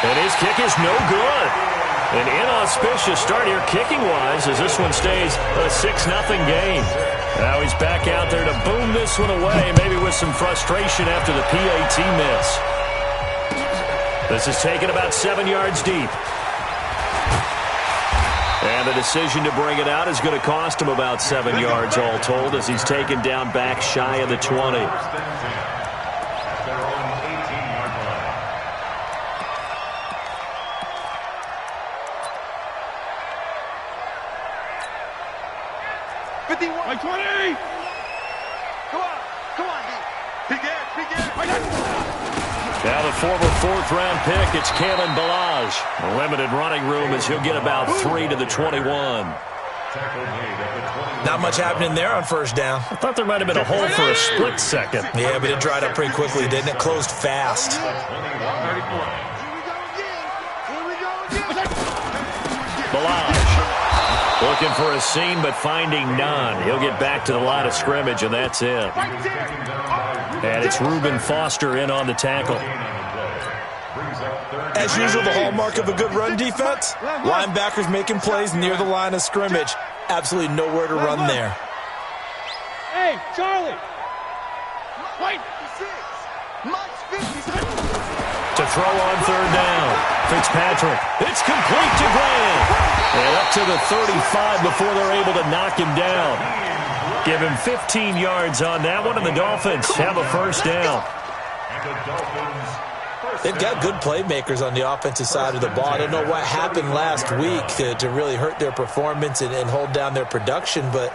And his kick is no good. An inauspicious start here kicking-wise as this one stays a 6-0 game. Now he's back out there to boom this one away, maybe with some frustration after the PAT miss. This is taken about 7 yards deep. And the decision to bring it out is going to cost him about 7 yards all told as he's taken down back shy of the 20. Now the former fourth-round pick, it's Kalen Balaj. Limited running room as he'll get about 3 to the 21. Not much happening there on first down. I thought there might have been a hole for a split second. Yeah, but it dried up pretty quickly, didn't it? Closed fast. Balaj looking for a seam, but finding none. He'll get back to the line of scrimmage, and that's it. And it's Reuben Foster in on the tackle. As usual, the hallmark of a good run defense, linebackers making plays near the line of scrimmage. Absolutely nowhere to run there. Hey, Charlie! Wait! To throw on third down. Fitzpatrick. It's complete to Graham. And up to the 35 before they're able to knock him down. Give him 15 yards on that one, and the Dolphins have a first down. They've got good playmakers on the offensive side of the ball. I don't know what happened last week to really hurt their performance and hold down their production, but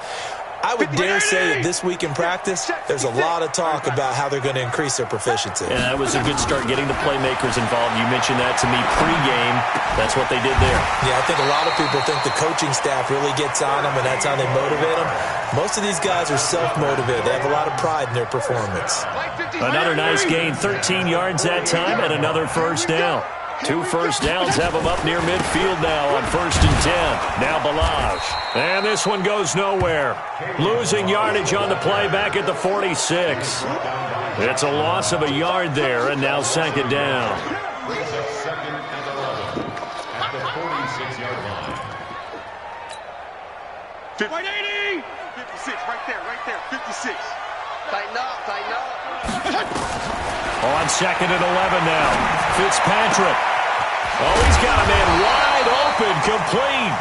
I would dare say that this week in practice, there's a lot of talk about how they're going to increase their proficiency. Yeah, that was a good start getting the playmakers involved. You mentioned that to me pregame. That's what they did there. Yeah, I think a lot of people think the coaching staff really gets on them, and that's how they motivate them. Most of these guys are self-motivated. They have a lot of pride in their performance. Another nice gain, 13 yards that time, and another first down. 2 first downs have them up near midfield now on 1st and 10. Now Balaj. And this one goes nowhere. Losing yardage on the play back at the 46. It's a loss of a yard there, and now second down. At the 46-yard line. 180! 56, right there, 56. Tighten up. On 2nd and 11 now. Fitzpatrick. Oh, he's got a man wide open, complete.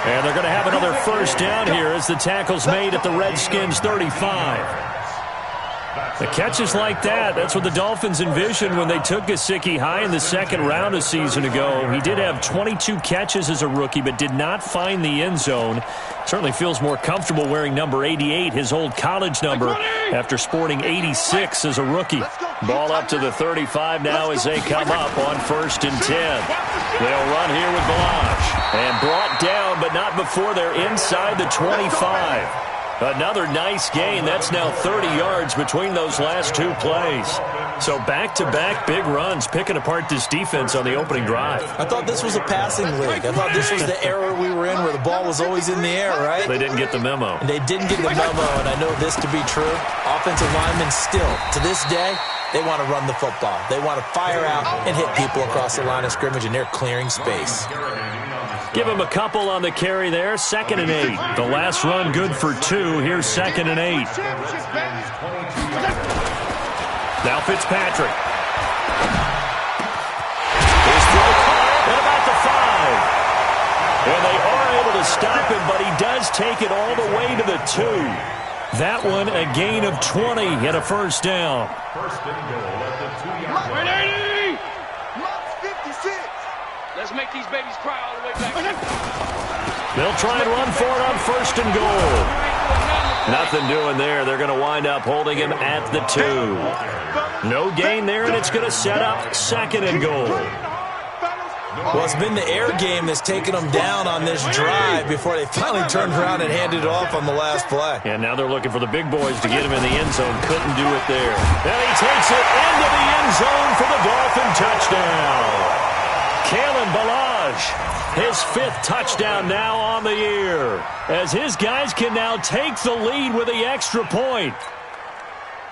And they're going to have another first down here as the tackle's made at the Redskins' 35. The catches like that, that's what the Dolphins envisioned when they took Gesicki high in the second round a season ago. He did have 22 catches as a rookie, but did not find the end zone. Certainly feels more comfortable wearing number 88, his old college number, after sporting 86 as a rookie. Ball up to the 35 now as they come up on 1st and 10. They'll run here with Balaj. And brought down, but not before they're inside the 25. Another nice gain. That's now 30 yards between those last 2 plays. So back-to-back big runs, picking apart this defense on the opening drive. I thought this was a passing league. I thought this was the era we were in where the ball was always in the air, right? They didn't get the memo. And they didn't get the memo, and I know this to be true. Offensive linemen still, to this day, they want to run the football. They want to fire out and hit people across the line of scrimmage, and they're clearing space. Give him a couple on the carry there. 2nd and 8. The last run good for 2. Here's 2nd and 8. Now Fitzpatrick. His throw caught at about the 5. And they are able to stop him, but he does take it all the way to the 2. That one a gain of 20 and a first down. First and goal at the 2-yard line. 56. Let's make these babies cry all the way back. They'll try and run for it on 1st and goal. Nothing doing there. They're going to wind up holding him at the 2. No gain there, and it's going to set up 2nd and goal. Well, it's been the air game that's taken them down on this drive before they finally turned around and handed it off on the last play. And now they're looking for the big boys to get him in the end zone. Couldn't do it there. And he takes it into the end zone for the Dolphin touchdown. Kalen Balaj, his 5th touchdown now on the year, as his guys can now take the lead with the extra point.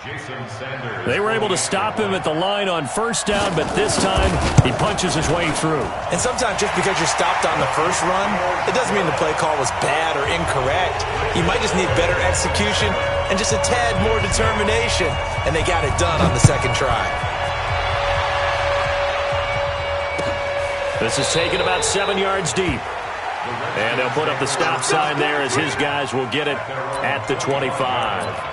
They were able to stop him at the line on first down, but this time he punches his way through. And sometimes just because you're stopped on the first run, it doesn't mean the play call was bad or incorrect. You might just need better execution and just a tad more determination, and they got it done on the second try. This is taken about 7 yards deep. And they'll put up the stop sign there as his guys will get it at the 25.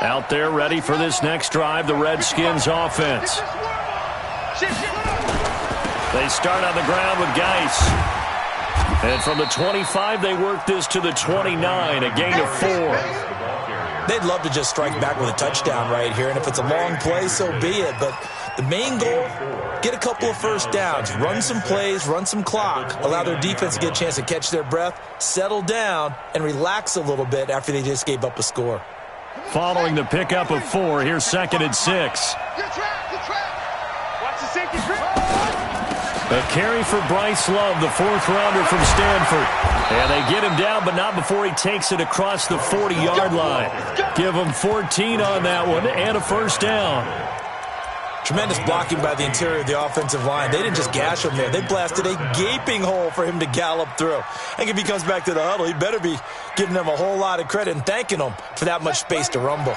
Out there ready for this next drive, the Redskins offense. They start on the ground with Geis. And from the 25, they work this to the 29, a gain of 4. They'd love to just strike back with a touchdown right here, and if it's a long play, so be it. But the main goal, get a couple of first downs, run some plays, run some clock, allow their defense to get a chance to catch their breath, settle down, and relax a little bit after they just gave up a score. Following the pickup of 4, here's 2nd and 6. Watch the safety. A carry for Bryce Love, the 4th-rounder from Stanford. And they get him down, but not before he takes it across the 40-yard line. Give him 14 on that one and a first down. Tremendous blocking by the interior of the offensive line. They didn't just gash him there. They blasted a gaping hole for him to gallop through. I think if he comes back to the huddle, he better be giving them a whole lot of credit and thanking them for that much space to rumble.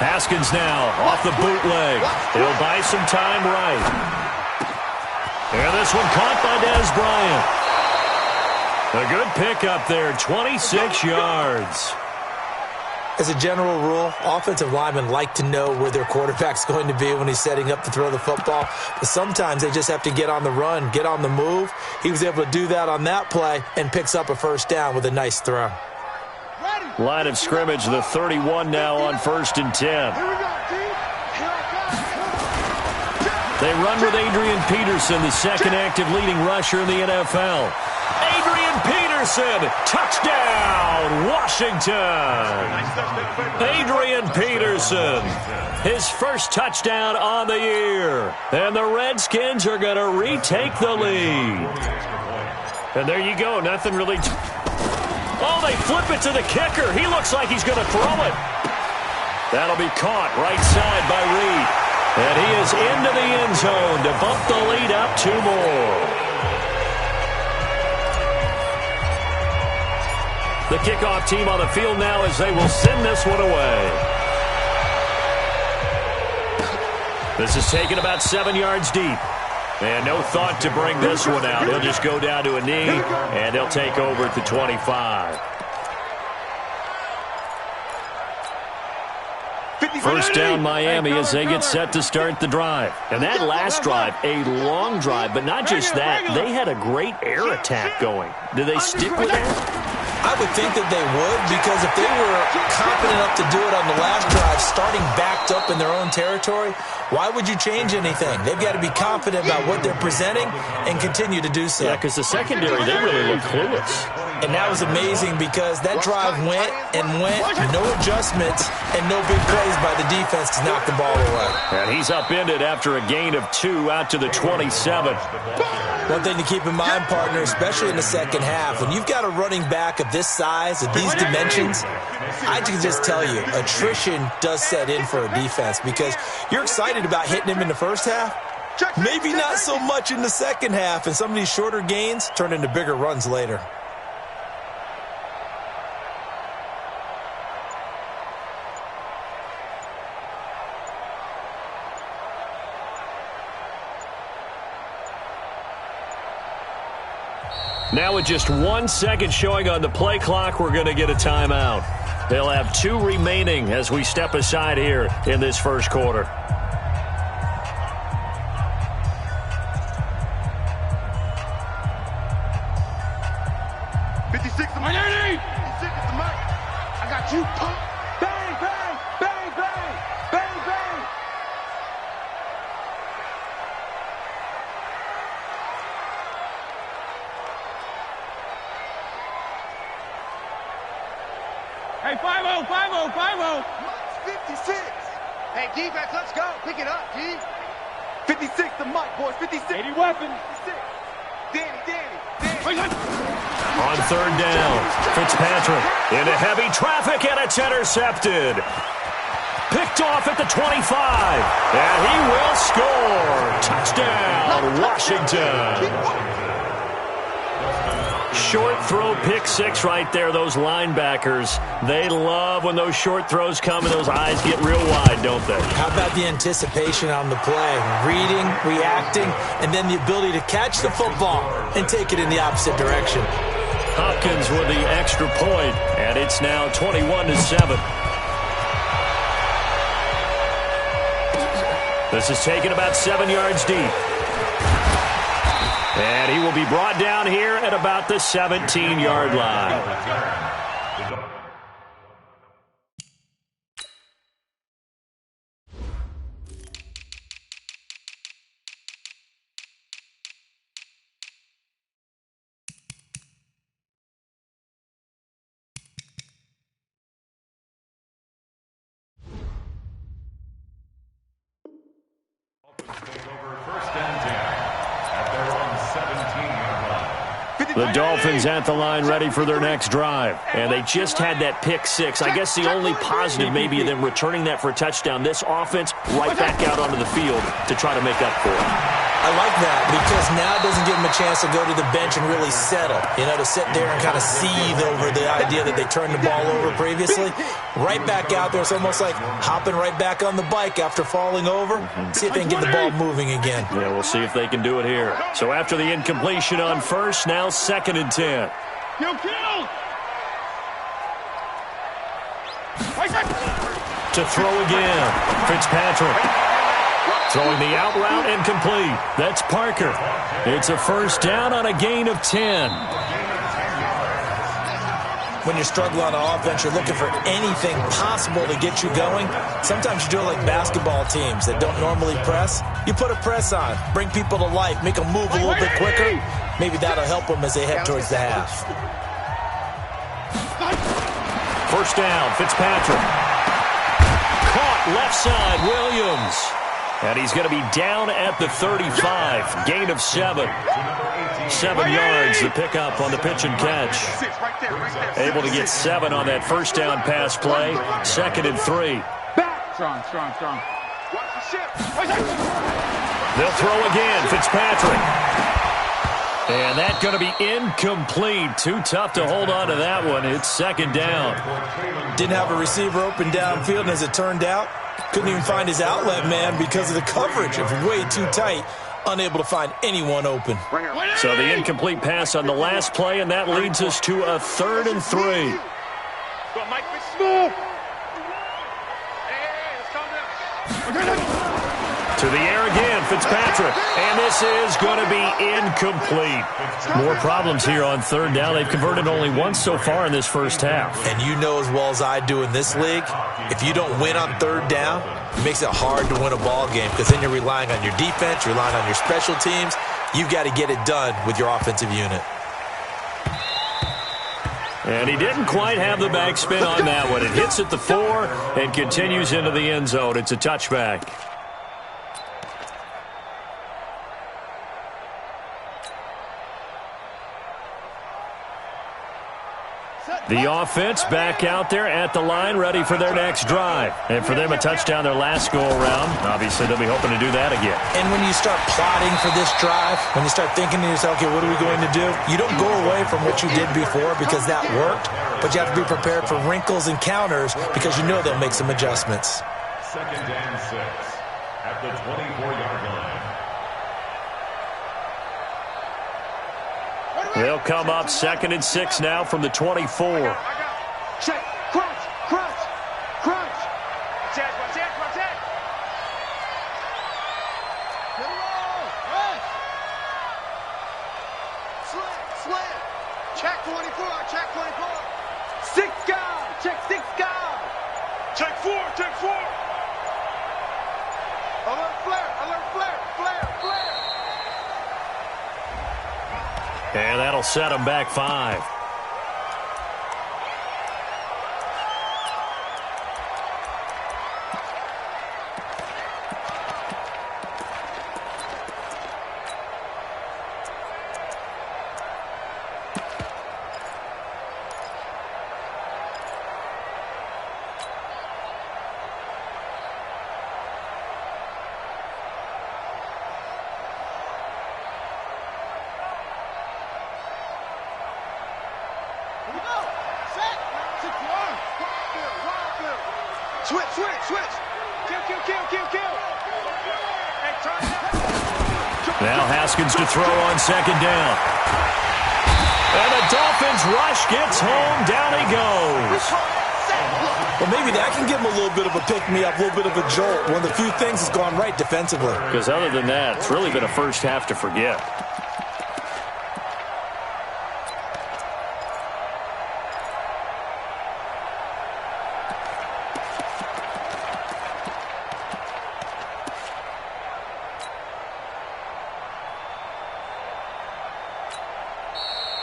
Haskins now off the bootleg. He'll buy some time right. And this one caught by Dez Bryant. A good pickup there, 26 yards. As a general rule, offensive linemen like to know where their quarterback's going to be when he's setting up to throw the football. But sometimes they just have to get on the run, get on the move. He was able to do that on that play and picks up a first down with a nice throw. Line of scrimmage, the 31 now on 1st and 10. They run with Adrian Peterson, the second active leading rusher in the NFL. Adrian Peterson, touchdown, Washington. Adrian Peterson, his first touchdown on the year. And the Redskins are going to retake the lead. And there you go, nothing really... Oh, they flip it to the kicker. He looks like he's going to throw it. That'll be caught right side by Reed. And he is into the end zone to bump the lead up 2 more. The kickoff team on the field now as they will send this one away. This is taken about 7 yards deep. And no thought to bring this one out. He'll just go down to a knee, and they'll take over at the 25. First down Miami as they get set to start the drive. And that last drive, a long drive, but not just that. They had a great air attack going. Do they stick with that? I would think that they would, because if they were confident enough to do it on the last drive, starting backed up in their own territory, why would you change anything? They've got to be confident about what they're presenting and continue to do so. Yeah, because the secondary, they really look clueless. And that was amazing because that drive went and went, no adjustments and no big plays by the defense to knock the ball away. And he's upended after a gain of 2 out to the 27. One thing to keep in mind, partner, especially in the second half, when you've got a running back of this size, of these dimensions, I can just tell you, attrition does set in for a defense because you're excited about hitting him in the first half. Maybe not so much in the second half, and some of these shorter gains turn into bigger runs later. Now with just 1 second showing on the play clock, we're going to get a timeout. They'll have 2 remaining as we step aside here in this first quarter. I got you. Bang, bang, bang, bang, bang, bang. Hey, 5-0, 5-0, 5-0. 56. Hey, defense, let's go. Pick it up, D. 56 to Mike, boys. 56. 80 weapons. 56. Danny. On third down, Fitzpatrick into heavy traffic, and it's intercepted. Picked off at the 25, and he will score. Touchdown, Washington. Short throw, pick six right there. Those linebackers, they love when those short throws come and those eyes get real wide, don't they? How about the anticipation on the play? Reading, reacting, and then the ability to catch the football and take it in the opposite direction. Hopkins with the extra point, and it's now 21-7. This is taken about 7 yards deep. And he will be brought down here at about the 17-yard line. The Dolphins at the line ready for their next drive. And they just had that pick six. I guess the only positive maybe of them returning that for a touchdown. This offense right back out onto the field to try to make up for it. I like that because now it doesn't give them a chance to go to the bench and really settle. You know, to sit there and kind of seethe over the idea that they turned the ball over previously. Right back out there. It's almost like hopping right back on the bike after falling over. See if they can get the ball moving again. Yeah, we'll see if they can do it here. So after the incompletion on first, now 2nd and 10. Kill! To throw again, Fitzpatrick. Throwing the out route incomplete. That's Parker. It's a first down on a gain of 10. When you're struggling on offense, you're looking for anything possible to get you going. Sometimes you do it like basketball teams that don't normally press. You put a press on, bring people to life, make them move a little bit quicker. Maybe that'll help them as they head towards the half. First down, Fitzpatrick. Caught left side, Williams. And he's going to be down at the 35. Gain of 7. 7 yards, the pickup on the pitch and catch. Able to get 7 on that first down pass play. 2nd and 3. Strong. They'll throw again, Fitzpatrick. And that's going to be incomplete. Too tough to hold on to that one. It's 2nd down. Didn't have a receiver open downfield, and as it turned out, couldn't even find his outlet man because of the coverage. It was way too tight. Unable to find anyone open. So the incomplete pass on the last play, and that leads us to a 3rd and 3. Go, Mike, move. Hey, let's calm down. To the air again, Fitzpatrick. And this is going to be incomplete. More problems here on 3rd down. They've converted only once so far in this first half. And you know as well as I do in this league, if you don't win on 3rd down, it makes it hard to win a ball game because then you're relying on your defense, you're relying on your special teams. You've got to get it done with your offensive unit. And he didn't quite have the backspin on that one. It hits at the 4 and continues into the end zone. It's a touchback. The offense back out there at the line, ready for their next drive. And for them, a touchdown their last go-around. Obviously, they'll be hoping to do that again. And when you start plotting for this drive, when you start thinking to yourself, okay, what are we going to do? You don't go away from what you did before because that worked, but you have to be prepared for wrinkles and counters because you know they'll make some adjustments. 2nd and 6 at the 24-yard line. They'll come up 2nd and 6 now from the 24. Check, crunch. Check. Slam. Check 24. 6 guys. Check 6 guys. Check 4. Alert flare. And that'll set them back 5. Switch. Kill. Hey, turn it up. Now Haskins to throw on second down. And the Dolphins rush gets home. Down he goes. Well, maybe that can give him a little bit of a pick-me-up, a little bit of a jolt. One of the few things that's gone right defensively. Because other than that, it's really been a first half to forget.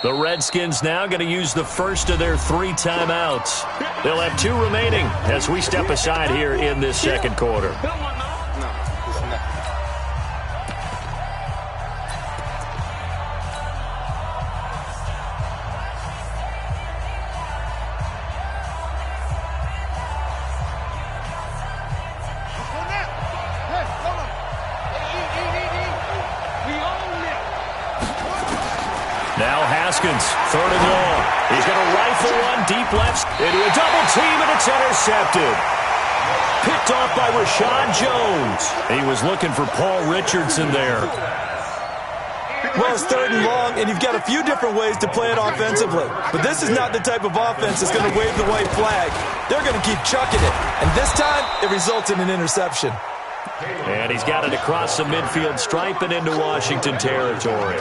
The Redskins now going to use the first of their 3 timeouts. They'll have 2 remaining as we step aside here in this second quarter. Now Haskins, 3rd and long. He's going to rifle one deep left into a double team, and it's intercepted. Picked off by Rashad Jones. He was looking for Paul Richardson there. Well, it's 3rd and long, and you've got a few different ways to play it offensively. But this is not the type of offense that's going to wave the white flag. They're going to keep chucking it. And this time, it results in an interception. And he's got it across the midfield stripe and into Washington territory.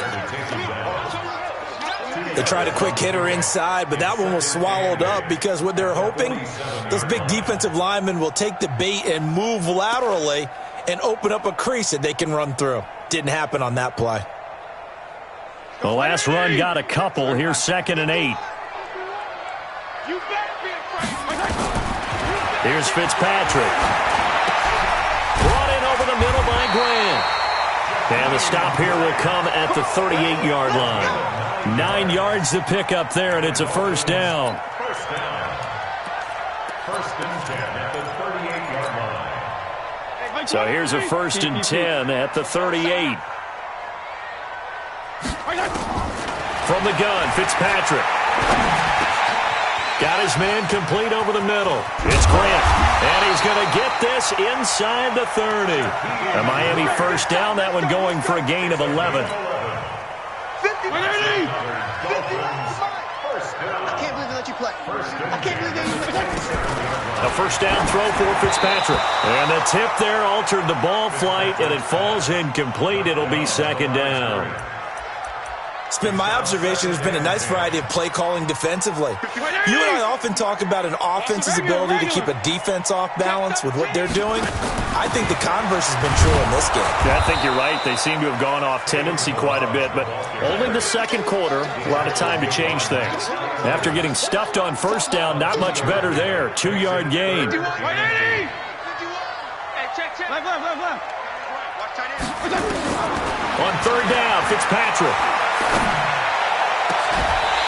They tried a quick hitter inside, but that one was swallowed up because what they're hoping, those big defensive linemen will take the bait and move laterally and open up a crease that they can run through. Didn't happen on that play. The last run got a couple. Here's 2nd and 8. Here's Fitzpatrick. Brought in over the middle by Grant. And the stop here will come at the 38-yard line. 9 yards to pick up there, and it's a first down. First and 10 at the 38-yard line. So here's a 1st and 10 at the 38. From the gun, Fitzpatrick. Got his man complete over the middle. It's Grant, and he's going to get this inside the 30. A Miami first down, that one going for a gain of 11. I can't believe they let you play. I can't believe they let you play. A first down throw for Fitzpatrick. And the tip there altered the ball flight, and it falls incomplete. It'll be 2nd down. It's been my observation. There's been a nice variety of play calling defensively. You and I often talk about an offense's ability to keep a defense off balance with what they're doing. I think the converse has been true in this game. Yeah, I think you're right. They seem to have gone off tendency quite a bit, but only the second quarter, a lot of time to change things. After getting stuffed on first down, not much better there. 2-yard gain. On 3rd down, Fitzpatrick.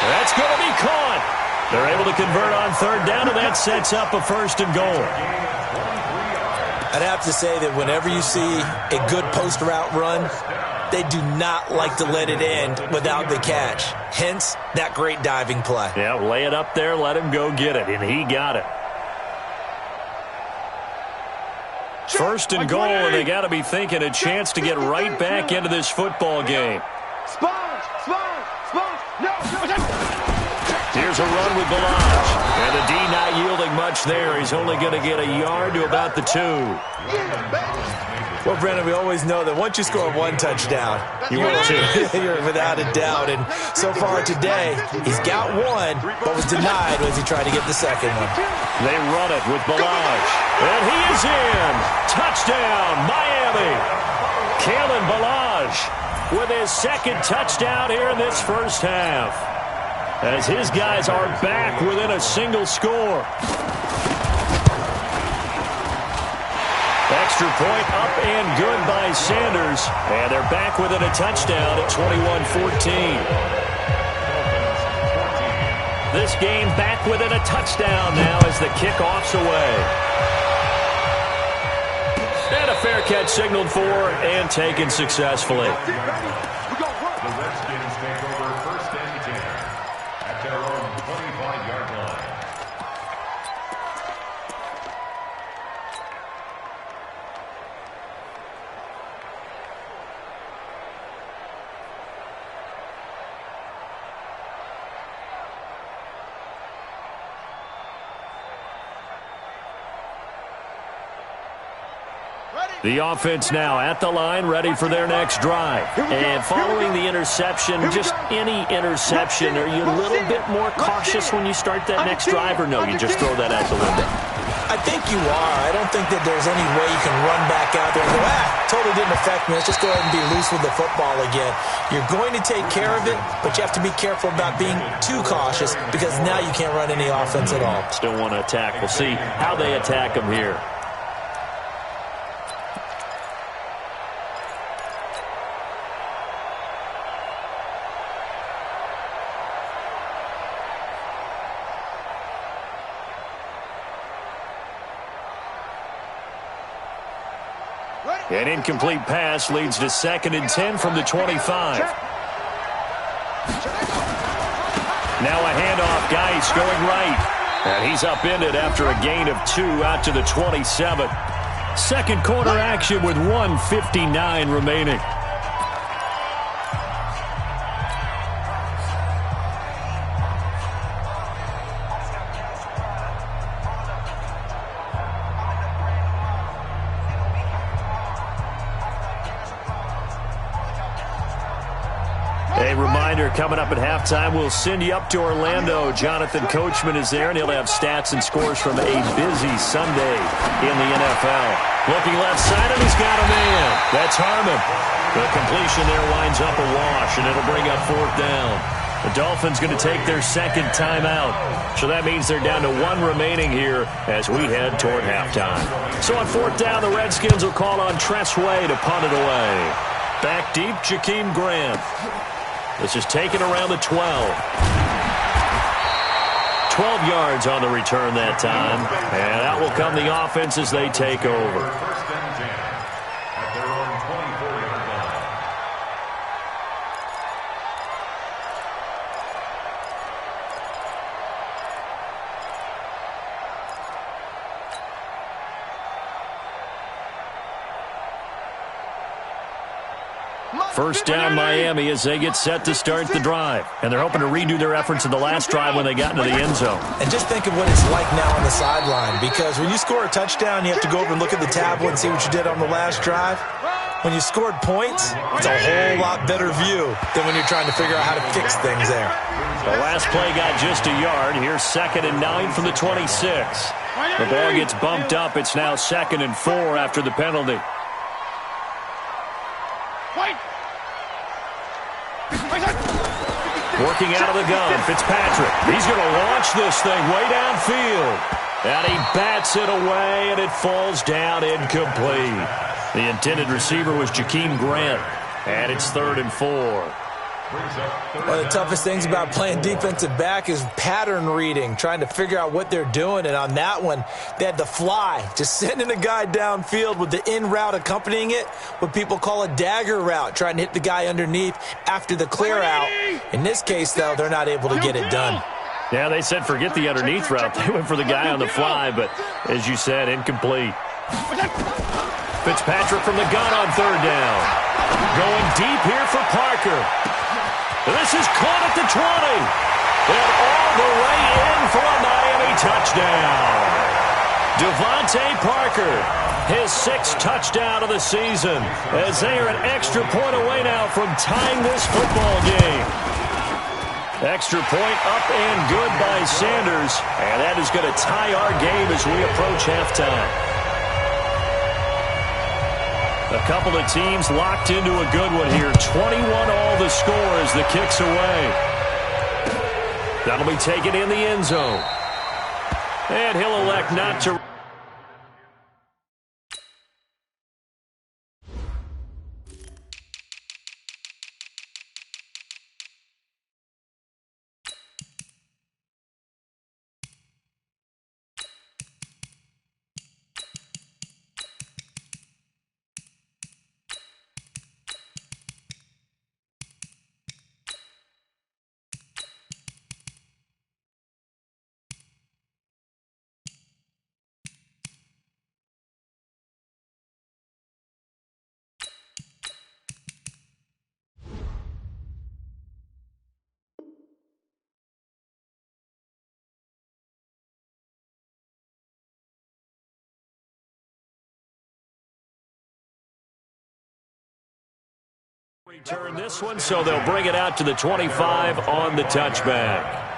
That's going to be caught. They're able to convert on 3rd down, and that sets up a 1st and goal. I'd have to say that whenever you see a good post route run, they do not like to let it end without the catch. Hence, that great diving play. Yeah, lay it up there, let him go get it, and he got it. 1st and goal, and they got to be thinking a chance to get right back into this football game. Here's a run with Balaj. And the D not yielding much there. He's only going to get a yard to about the 2. Well, Brennan, we always know that once you score 1 touchdown, You will too. you're without a doubt. And so far today, he's got 1, but was denied as he tried to get the second one. They run it with Balaj. And he is in. Touchdown, Miami. Kalen Balaj with his 2nd touchdown here in this first half, as his guys are back within a single score. Extra point up and good by Sanders. And they're back within a touchdown at 21-14. This game back within a touchdown now as the kickoff's away. And a fair catch signaled for and taken successfully. The Redskins take over 1st and 10 at their own 25-yard line. The offense now at the line, ready for their next drive. And following the interception, just any interception, are you a little bit more cautious when you start that next drive, or no, you just throw that out the window? I think you are. I don't think that there's any way you can run back out there and go, totally didn't affect me. Let's just go ahead and be loose with the football again. You're going to take care of it, but you have to be careful about being too cautious because now you can't run any offense at all. Still want to attack. We'll see how they attack them here. An incomplete pass leads to 2nd and 10 from the 25. Now a handoff. Geis going right. And he's upended after a gain of 2 out to the 27. Second quarter action with 1:59 remaining. A reminder, coming up at halftime, we'll send you up to Orlando. Jonathan Coachman is there, and he'll have stats and scores from a busy Sunday in the NFL. Looking left side, and he's got a man. That's Harmon. The completion there winds up a wash, and it'll bring up 4th down. The Dolphins going to take their second timeout. So that means they're down to 1 remaining here as we head toward halftime. So on 4th down, the Redskins will call on Tress Way to punt it away. Back deep, Jakeem Grant. This is taken around the 12. 12 yards on the return that time. And out will come the offense as they take over. First and 10 at their own 24-yard line. First down Miami as they get set to start the drive. And they're hoping to redo their efforts in the last drive when they got into the end zone. And just think of what it's like now on the sideline, because when you score a touchdown, you have to go over and look at the tablet and see what you did on the last drive. When you scored points, it's a whole lot better view than when you're trying to figure out how to fix things there. The last play got just a yard. Here's 2nd and 9 from the 26. The ball gets bumped up. It's now 2nd and 4 after the penalty. Working out of the gun, Fitzpatrick. He's going to launch this thing way downfield. And he bats it away, and it falls down incomplete. The intended receiver was Jakeem Grant. And it's 3rd and 4. One of the toughest things about playing defensive back is pattern reading, trying to figure out what they're doing. And on that one, they had to fly, just sending a guy downfield with the in route accompanying it, what people call a dagger route, trying to hit the guy underneath after the clear out. In this case, though, they're not able to get it done. Yeah, they said forget the underneath route. They went for the guy on the fly, but as you said, incomplete. Fitzpatrick from the gun on 3rd down. Going deep here for Parker. This is caught at the 20. And all the way in for a Miami touchdown. Devontae Parker, his 6th touchdown of the season, as they are an extra point away now from tying this football game. Extra point up and good by Sanders. And that is going to tie our game as we approach halftime. A couple of teams locked into a good one here. 21 all the score as the kick's away. That'll be taken in the end zone. And he'll elect not to... Return this one, so they'll bring it out to the 25 on the touchback.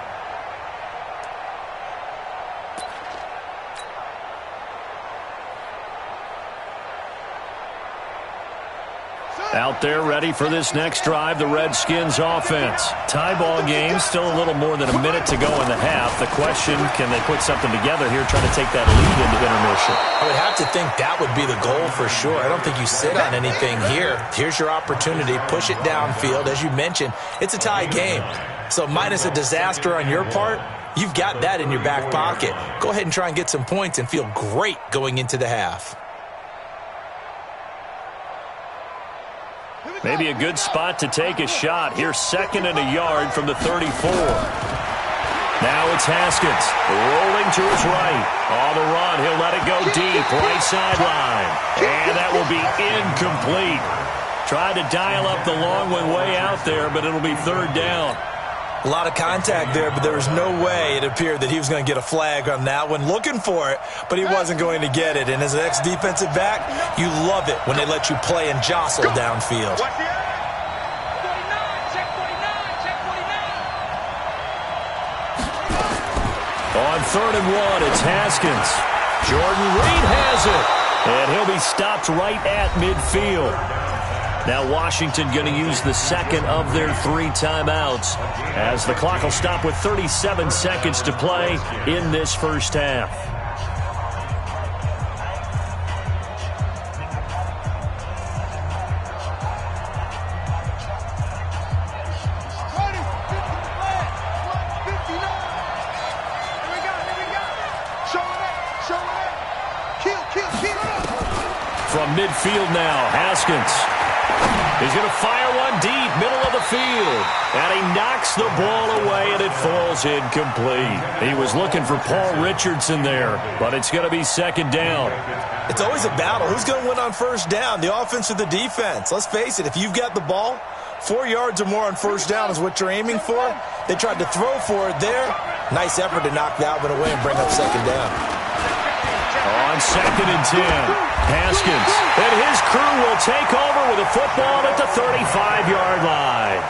Out there ready for this next drive, the Redskins offense. Tie ball game, still a little more than a minute to go in the half. The question, can they put something together here, trying to take that lead into intermission? I would have to think that would be the goal for sure. I don't think you sit on anything here. Here's your opportunity. Push it downfield. As you mentioned, it's a tie game. So minus a disaster on your part, you've got that in your back pocket. Go ahead and try and get some points and feel great going into the half. Maybe a good spot to take a shot. Here's 2nd and a yard from the 34. Now it's Haskins rolling to his right. On the run, he'll let it go deep, right sideline. And that will be incomplete. Tried to dial up the long one way out there, but it'll be 3rd down. A lot of contact there, but there was no way it appeared that he was going to get a flag on that one. Looking for it, but he wasn't going to get it. And as an ex-defensive back, you love it when they let you play and jostle downfield. On 3rd and 1, it's Haskins. Jordan Reed has it, and he'll be stopped right at midfield. Now Washington going to use the 2nd of their 3 timeouts as the clock will stop with 37 seconds to play in this first half. From midfield now, Haskins. He's going to fire one deep, middle of the field. And he knocks the ball away, and it falls incomplete. He was looking for Paul Richardson there, but it's going to be 2nd down. It's always a battle. Who's going to win on 1st down, the offense or the defense? Let's face it, if you've got the ball, 4 yards or more on 1st down is what you're aiming for. They tried to throw for it there. Nice effort to knock that one away and bring up 2nd down. On 2nd and 10, Haskins and his crew will take over with a football at the 35-yard line.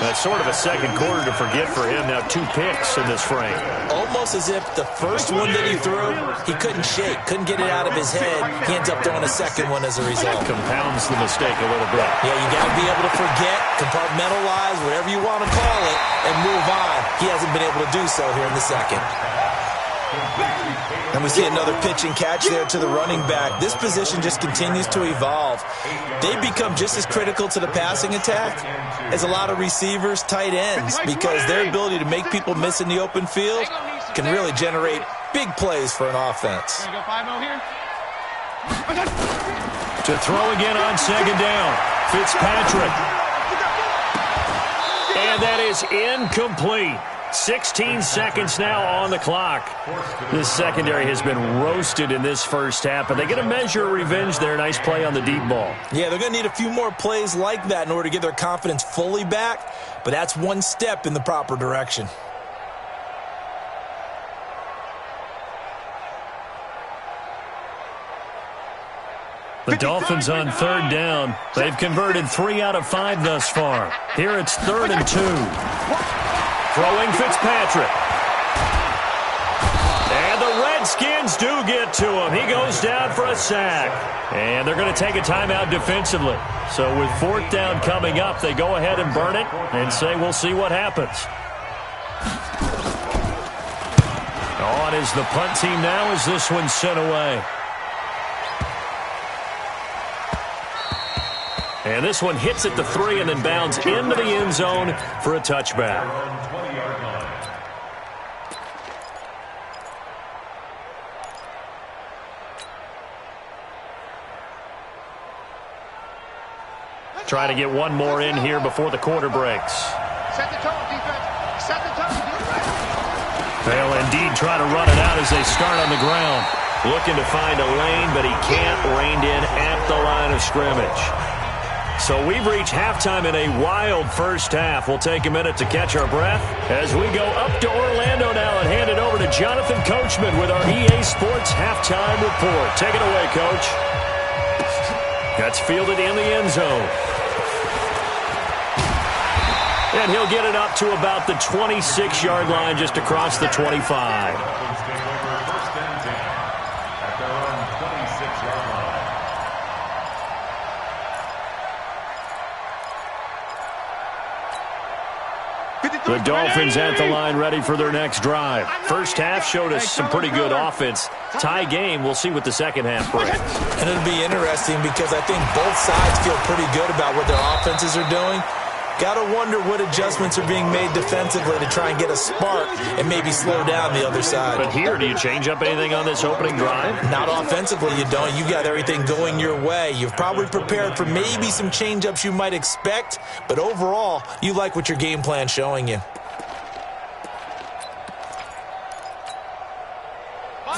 That's sort of a second quarter to forget for him. Now 2 picks in this frame. Almost as if the first one that he threw, he couldn't shake, couldn't get it out of his head. He ends up throwing a second one as a result. Compounds the mistake a little bit. Yeah, you got to be able to forget, compartmentalize, whatever you want to call it, and move on. He hasn't been able to do so here in the 2nd. And we see another pitch and catch there to the running back. This position just continues to evolve. They become just as critical to the passing attack as a lot of receivers, tight ends, because their ability to make people miss in the open field can really generate big plays for an offense. To throw again on 2nd down, Fitzpatrick. And that is incomplete. 16 seconds now on the clock. This secondary has been roasted in this first half, but they're going to measure revenge there. Nice play on the deep ball. Yeah, they're going to need a few more plays like that in order to get their confidence fully back, but that's one step in the proper direction. The Dolphins on 3rd down. They've converted 3 out of 5 thus far. Here it's 3rd and 2. Throwing Fitzpatrick. And the Redskins do get to him. He goes down for a sack. And they're going to take a timeout defensively. So with 4th down coming up, they go ahead and burn it and say we'll see what happens. On is the punt team now as this one's sent away. And this one hits at the 3 and then bounds into the end zone for a touchback. Try to get one more in here before the quarter breaks. Set the tone, defense. Set the tone. They'll indeed try to run it out as they start on the ground. Looking to find a lane, but he can't rein in at the line of scrimmage. So we've reached halftime in a wild first half. We'll take a minute to catch our breath as we go up to Orlando now and hand it over to Jonathan Coachman with our EA Sports Halftime Report. Take it away, Coach. That's fielded in the end zone. And he'll get it up to about the 26-yard line, just across the 25. The Dolphins at the line, ready for their next drive. First half showed us some pretty good offense. Tie game, we'll see what the second half brings. And it'll be interesting because I think both sides feel pretty good about what their offenses are doing. Got to wonder what adjustments are being made defensively to try and get a spark and maybe slow down the other side. But here, do you change up anything on this opening drive? Not offensively, you don't. You got everything going your way. You've probably prepared for maybe some change-ups you might expect, but overall, you like what your game plan's showing you.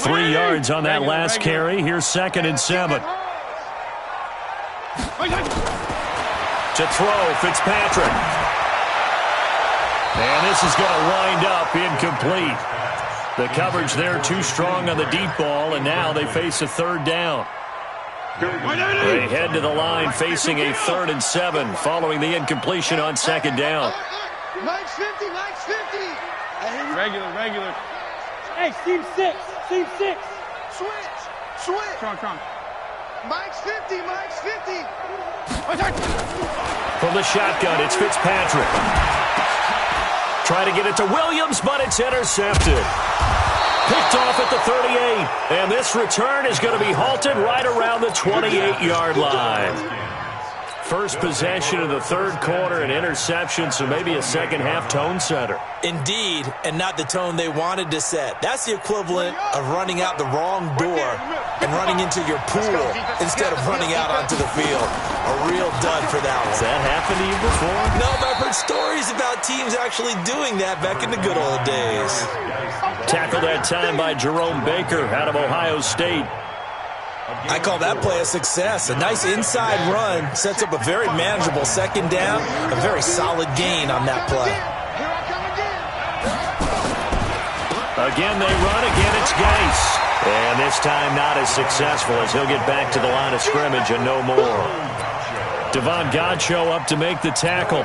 3 yards on that last carry. Here's 2nd and 7. To throw, Fitzpatrick. And this is going to wind up incomplete. The coverage there too strong on the deep ball, and now they face a 3rd down. They head to the line facing a 3rd and 7 following the incompletion on 2nd down. Mike's 50, Mike's 50. Regular. Hey, Steve 6. Switch. Strong. Mike's 50, Mike's 50. From the shotgun, it's Fitzpatrick. Try to get it to Williams, but it's intercepted. Picked off at the 38. And this return is going to be halted right around the 28-yard line. First possession of the 3rd quarter, an interception, so maybe a second-half tone setter. Indeed, and not the tone they wanted to set. That's the equivalent of running out the wrong door and running into your pool instead of running out onto the field. A real dud for that one. Has that happened to you before? No, but I've heard stories about teams actually doing that back in the good old days. Tackled that time by Jerome Baker out of Ohio State. I call that play a success. A nice inside run sets up a very manageable 2nd down, a very solid gain on that play. Here I come again. Again, they run. Again, it's Geis. And this time not as successful as he'll get back to the line of scrimmage and no more. Devon Godchaux up to make the tackle.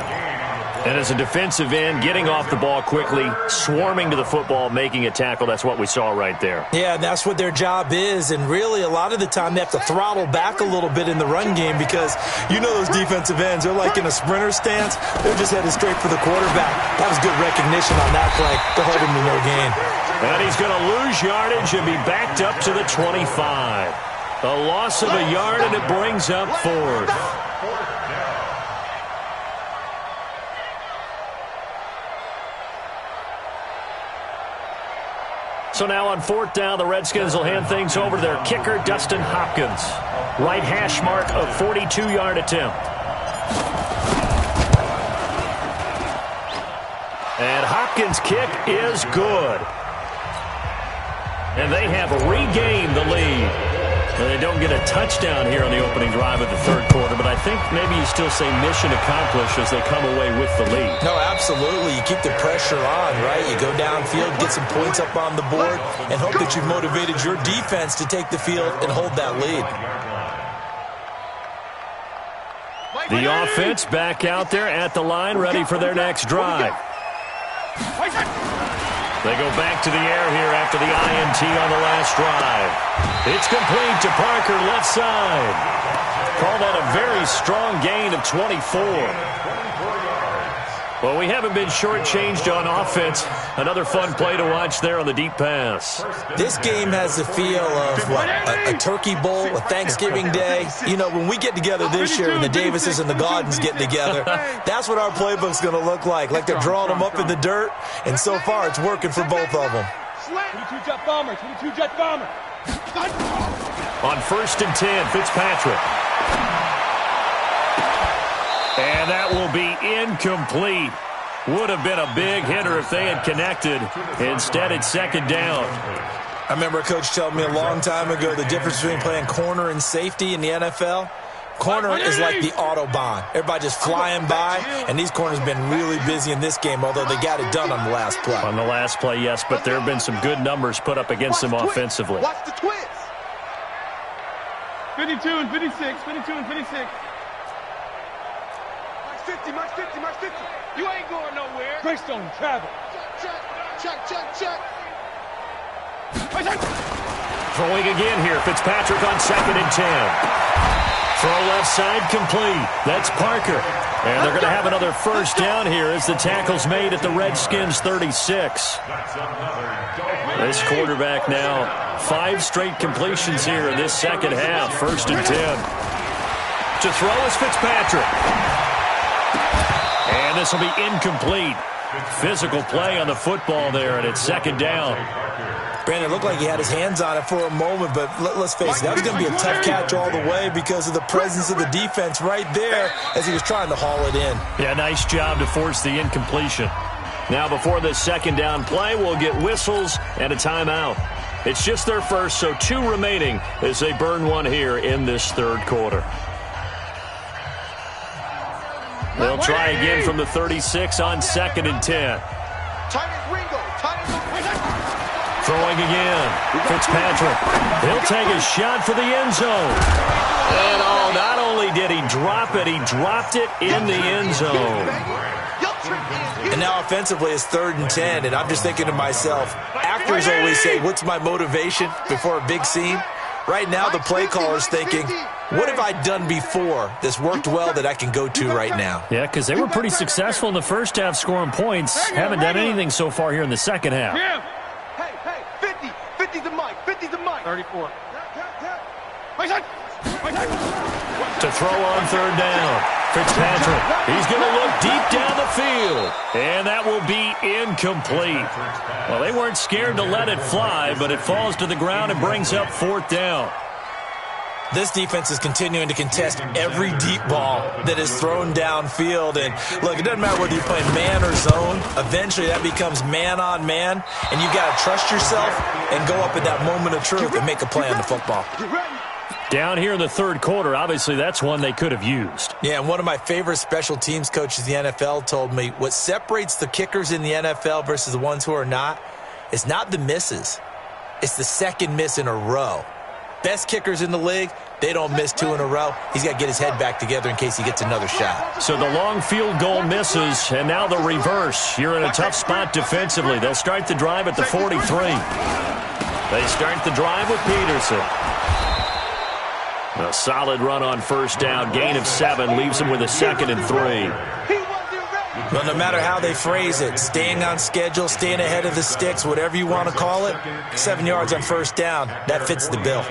And as a defensive end, getting off the ball quickly, swarming to the football, making a tackle, that's what we saw right there. Yeah, and that's what their job is. And really, a lot of the time, they have to throttle back a little bit in the run game because you know those defensive ends, they're like in a sprinter stance. They're just headed straight for the quarterback. That was good recognition on that play to hold him to no gain. And he's going to lose yardage and be backed up to the 25. A loss of a yard, and it brings up 4th. So now on 4th down, the Redskins will hand things over to their kicker, Dustin Hopkins. Right hash mark of 42-yard attempt. And Hopkins' kick is good. And they have regained the lead. Well, they don't get a touchdown here on the opening drive of the 3rd quarter, but I think maybe you still say mission accomplished as they come away with the lead. No, absolutely. You keep the pressure on, right? You go downfield, get some points up on the board, and hope that you've motivated your defense to take the field and hold that lead. The offense back out there at the line, ready for their next drive. They go back to the air here after the INT on the last drive. It's complete to Parker, left side. Call that a very strong gain of 24. Well, we haven't been shortchanged on offense. Another fun play to watch there on the deep pass. This game has the feel of, what, a turkey bowl, a Thanksgiving day. You know, when we get together this year, and the Davises and the Gaudens get together, that's what our playbook's going to look like. Like they're drawing them up in the dirt, and so far it's working for both of them. 22 jet bomber. On 1st and 10, Fitzpatrick. And that will be incomplete. Would have been a big hitter if they had connected. Instead, it's 2nd down. I remember a coach telling me a long time ago the difference between playing corner and safety in the NFL. Corner is like the Autobahn. Everybody just flying by, and these corners have been really busy in this game, although they got it done on the last play. On the last play, yes, but there have been some good numbers put up against them offensively. Watch the twist. 52 and 56. March 50, March 50, March 50. You ain't going nowhere. Greystone, travel. Check. Throwing again here. Fitzpatrick on 2nd and 10. Throw left side complete. That's Parker. And they're going to have another first down here as the tackle's made at the Redskins 36. This quarterback now 5 straight completions here in this second half. 1st and 10. To throw is Fitzpatrick. And this will be incomplete. Physical play on the football there, and it's 2nd down. Brandon, it looked like he had his hands on it for a moment, but let's face it, that was going to be a tough catch all the way because of the presence of the defense right there as he was trying to haul it in. Yeah, nice job to force the incompletion. Now, before this 2nd down play, we'll get whistles and a timeout. It's just their first, so 2 remaining as they burn one here in this 3rd quarter. They'll try again from the 36 on 2nd and 10. Throwing again. Fitzpatrick. He'll take a shot for the end zone. And not only did he drop it, he dropped it in the end zone. And now offensively it's 3rd and 10, and I'm just thinking to myself, actors always say, what's my motivation before a big scene? Right now the play caller's thinking, what have I done before that's worked well that I can go to right now? Yeah, because they were pretty successful in the first half scoring points. Haven't done anything so far here in the second half. Hey, 50. 50's the mic. 50's the mic. 34. To throw on 3rd down. Fitzpatrick. He's going to look deep down the field. And that will be incomplete. Well, they weren't scared to let it fly, but it falls to the ground and brings up 4th down. This defense is continuing to contest every deep ball that is thrown downfield. And, look, it doesn't matter whether you're playing man or zone. Eventually that becomes man-on-man, and you've got to trust yourself and go up at that moment of truth and make a play on the football. Down here in the 3rd quarter, obviously that's one they could have used. Yeah, and one of my favorite special teams coaches in the NFL told me what separates the kickers in the NFL versus the ones who are not is not the misses. It's the 2nd miss in a row. Best kickers in the league, they don't miss 2 in a row. He's got to get his head back together in case he gets another shot. So the long field goal misses, and now the reverse. You're in a tough spot defensively. They'll start the drive at the 43. They start the drive with Peterson. A solid run on 1st down. Gain of 7 leaves him with a 2nd and 3. Well, no matter how they phrase it, staying on schedule, staying ahead of the sticks, whatever you want to call it, 7 yards on 1st down, that fits the bill.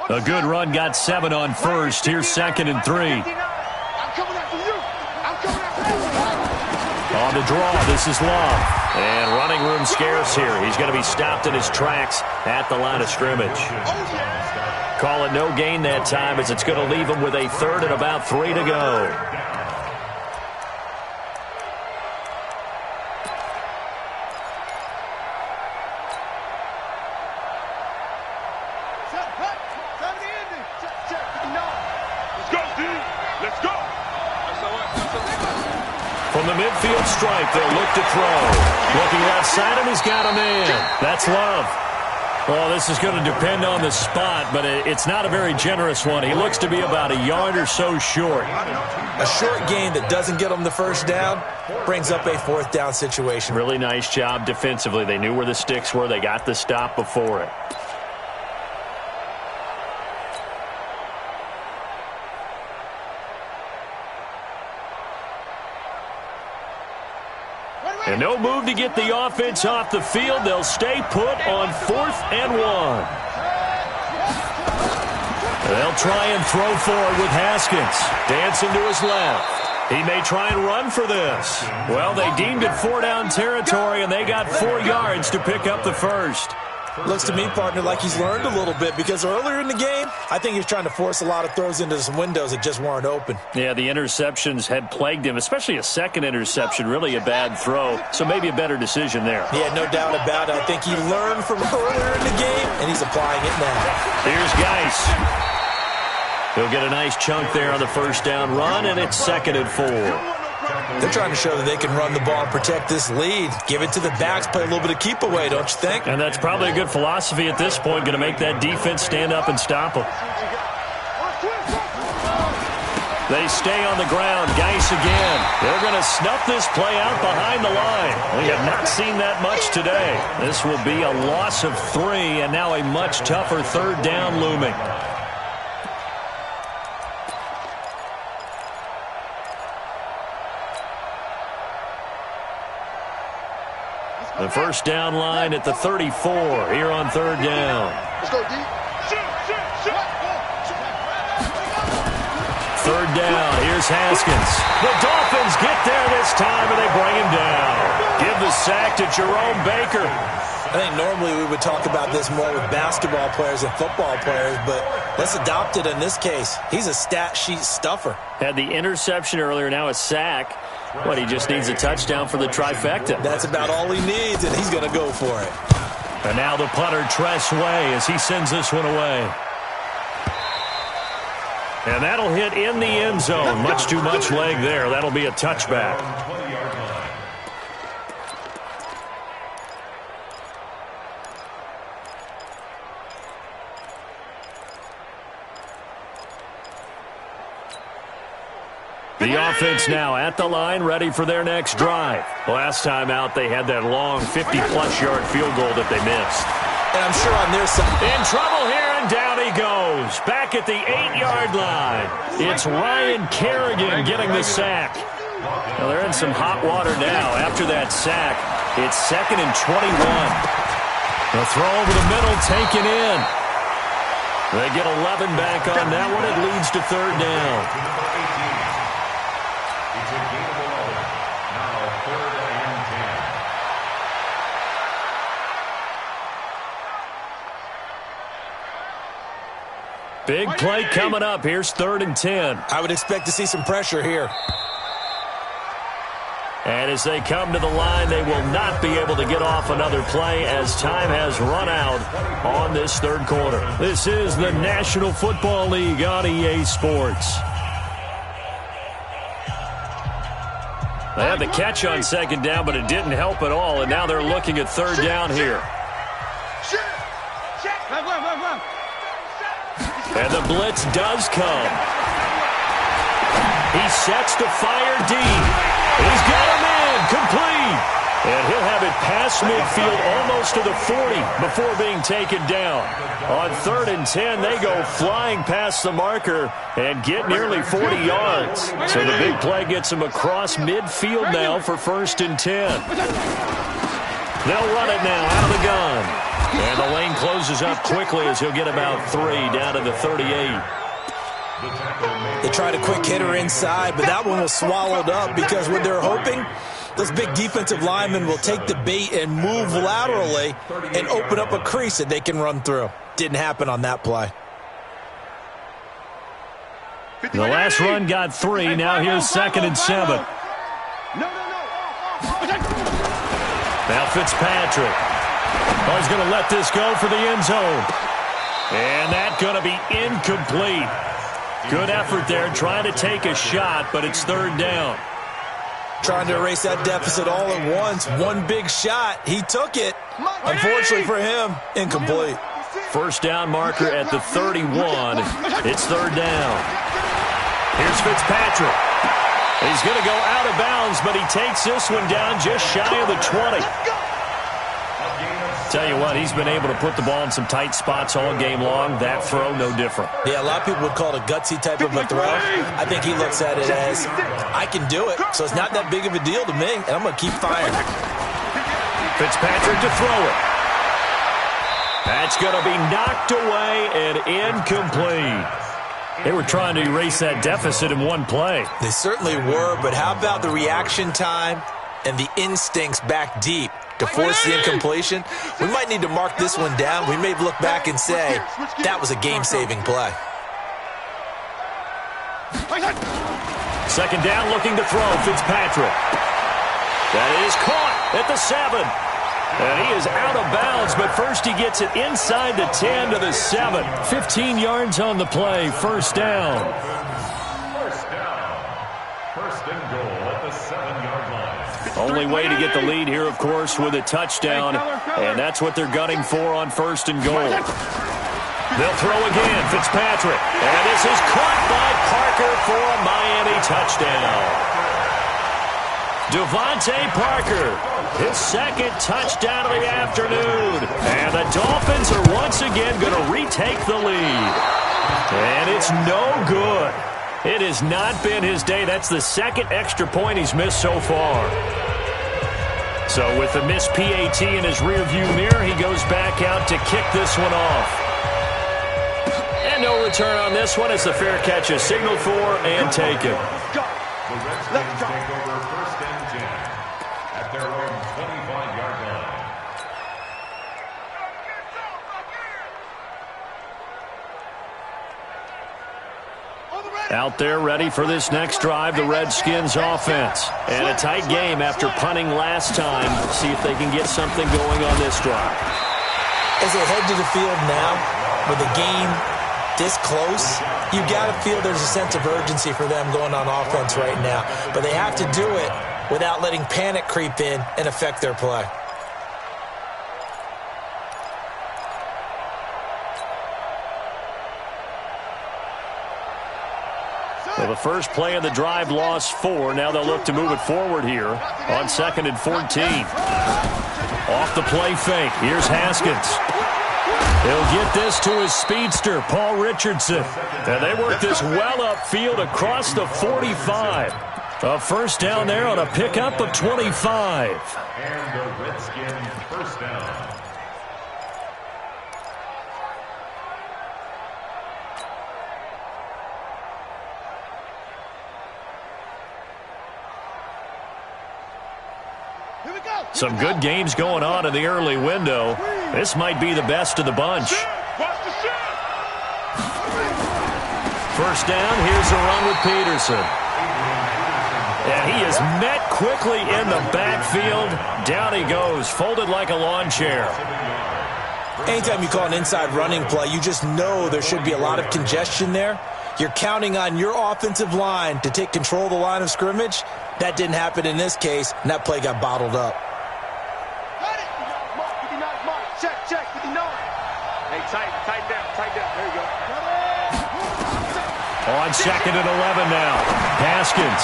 A good run got 7 on 1st. Here's 2nd and 3. On the draw, this is Love. And running room scarce here. He's going to be stopped in his tracks at the line of scrimmage. Call it no gain that time as it's going to leave him with a 3rd and about 3 to go. From the midfield stripe, they'll look to throw. Looking left side, and he's got a man. That's Love. Well, this is going to depend on the spot, but it's not a very generous one. He looks to be about a yard or so short. A short gain that doesn't get him the 1st down brings up a 4th down situation. Really nice job defensively. They knew where the sticks were. They got the stop before it. And no move to get the offense off the field. They'll stay put on 4th and 1. They'll try and throw forward with Haskins. Dancing to his left. He may try and run for this. Well, they deemed it 4-down territory, and they got 4 yards to pick up the 1st. Looks to me, partner, like he's learned a little bit because earlier in the game, I think he was trying to force a lot of throws into some windows that just weren't open. Yeah, the interceptions had plagued him, especially a 2nd interception, really a bad throw. So maybe a better decision there. Yeah, no doubt about it. I think he learned from earlier in the game, and he's applying it now. Here's Geis. He'll get a nice chunk there on the 1st down run, and it's 2nd and 4. They're trying to show that they can run the ball and protect this lead. Give it to the backs, play a little bit of keep away, don't you think? And that's probably a good philosophy at this point, going to make that defense stand up and stop them. They stay on the ground. Geis again. They're going to snuff this play out behind the line. We have not seen that much today. This will be a loss of 3, and now a much tougher third down looming. The first down line at the 34 here on third down. Let's go, D. Third down, here's Haskins. The Dolphins get there this time, and they bring him down. Give the sack to Jerome Baker. I think normally we would talk about this more with basketball players and football players, but let's adopt it in this case. He's a stat sheet stuffer. Had the interception earlier, now a sack. But he just needs a touchdown for the trifecta. That's about all he needs, and he's going to go for it. And now the punter, Tress Way, as he sends this one away. And that'll hit in the end zone. Much too much leg there. That'll be a touchback. The offense now at the line, ready for their next drive. Last time out, they had that long 50-plus yard field goal that they missed. And I'm sure on their side. In trouble here, and down he goes. Back at the 8-yard line. It's Ryan Kerrigan getting the sack. Well, they're in some hot water now. After that sack, it's 2nd and 21. The throw over the middle, taken in. They get 11 back on that one. It leads to third down. It's a gain of 11. Now 3rd and 10. Big play coming up. Here's 3rd and 10. I would expect to see some pressure here. And as they come to the line, they will not be able to get off another play as time has run out on this third quarter. This is the National Football League on EA Sports. They had the catch on second down, but it didn't help at all, and now they're looking at third down here. And the blitz does come. He sets to fire deep. He's got him in, complete. And he'll have it past midfield almost to the 40 before being taken down. On 3rd and 10, they go flying past the marker and get nearly 40 yards. So the big play gets them across midfield now for 1st and 10. They'll run it now out of the gun. And the lane closes up quickly as he'll get about 3 down to the 38. They tried a quick hitter inside, but that one was swallowed up because what they're hoping, those big defensive linemen will take the bait and move laterally and open up a crease that they can run through. Didn't happen on that play. The last run got 3. Now here's 2nd and 7. Now Fitzpatrick. Oh, he's going to let this go for the end zone. And that's going to be incomplete. Good effort there, trying to take a shot, but it's third down. Trying to erase that deficit all at once. One big shot. He took it. Unfortunately for him, incomplete. First down marker at the 31. It's third down. Here's Fitzpatrick. He's going to go out of bounds, but he takes this one down just shy of the 20. Tell you what, he's been able to put the ball in some tight spots all game long. That throw, no different. Yeah, a lot of people would call it a gutsy type of a throw. I think he looks at it as, I can do it, so it's not that big of a deal to me, and I'm going to keep firing. Fitzpatrick to throw it. That's going to be knocked away and incomplete. They were trying to erase that deficit in one play. They certainly were, but how about the reaction time and the instincts back deep to force the incompletion? We might need to mark this one down. We may look back and say, that was a game-saving play. Second down, looking to throw, Fitzpatrick. That is caught at the 7. And he is out of bounds, but first he gets it inside the 10 to the 7. 15 yards on the play, first down. First down. 1st and and goal at the 7-yard line. Only way to get the lead here, of course, with a touchdown, and that's what they're gunning for on 1st and goal. They'll throw again, Fitzpatrick, and this is caught by Parker for a Miami touchdown. Devontae Parker, his 2nd touchdown of the afternoon, and the Dolphins are once again going to retake the lead. And it's no good. It has not been his day. That's the 2nd extra point he's missed so far. So with the missed PAT in his rearview mirror, he goes back out to kick this one off. And no return on this one as the fair catch is signaled for and taken. The Redskins take over 1st and 10 at their own 25-yard line. Out there ready for this next drive, the Redskins offense. And a tight game after punting last time. See if they can get something going on this drive. As they head to the field now, with the game this close, you got to feel there's a sense of urgency for them going on offense right now. But they have to do it without letting panic creep in and affect their play. Well, the first play of the drive lost 4. Now they'll look to move it forward here on 2nd and 14. Off the play fake. Here's Haskins. He'll get this to his speedster, Paul Richardson. And they work this well upfield across the 45. A first down there on a pickup of 25. And the Redskins first down. Some good games going on in the early window. This might be the best of the bunch. First down, here's a run with Peterson. And he is met quickly in the backfield. Down he goes, folded like a lawn chair. Anytime you call an inside running play, you just know there should be a lot of congestion there. You're counting on your offensive line to take control of the line of scrimmage. That didn't happen in this case, and that play got bottled up. Check, 59. Hey, tighten down. There you go. On 2nd and 11 now. Haskins.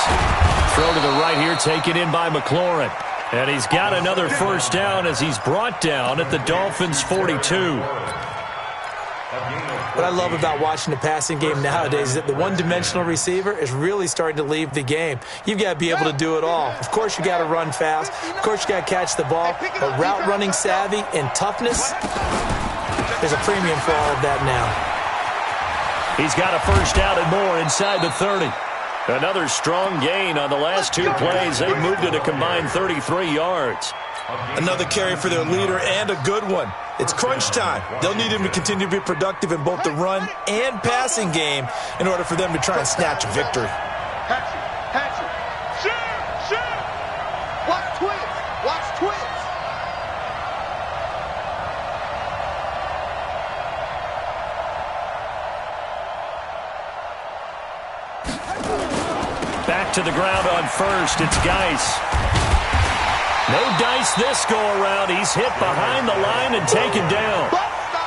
Throw to the right here, taken in by McLaurin. And he's got another first down as he's brought down at the Dolphins' 42. What I love about watching the passing game nowadays is that the one-dimensional receiver is really starting to leave the game. You've got to be able to do it all. Of course, you got to run fast. Of course, you got to catch the ball. But route running savvy and toughness, there's a premium for all of that now. He's got a first down and more inside the 30. Another strong gain on the last 2 plays. They've moved it a combined 33 yards. Another carry for their leader and a good one. It's crunch time. They'll need him to continue to be productive in both the run and passing game in order for them to try and snatch a victory. Hatcher. Shoot. Watch twins. Back to the ground on first. It's Geis. No dice this go-around. He's hit behind the line and taken down.